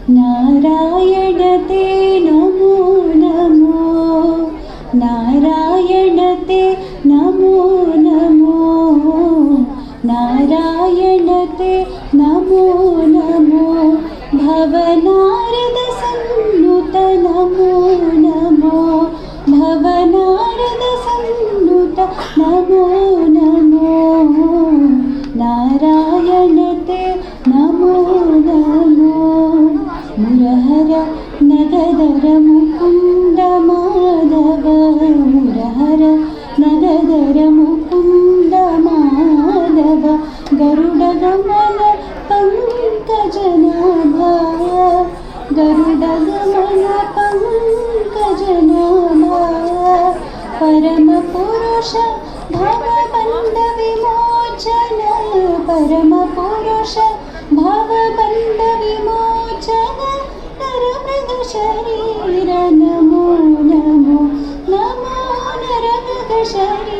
नारायण ते नमो नमो, नारायण ते नमो नमो, नारायण ते नमो नमो, भवनारद सन्नुत नमो नमो, भवनारद सन्नुत नमो नमो, नारायण ते नमो नमो। मुरहर नगधर मुकुंद माधव, मुरहर नगधर मुकुंद माधव, गरुडगमन पंकजनाभा, गरुडगमन पंकजनाभा, परम पुरुष भवबन्ध विमोचन, परम पुरुष भवबन्ध विमोचन, नरमृग शरीर नमो नमो, नमो नरमृग शरीर।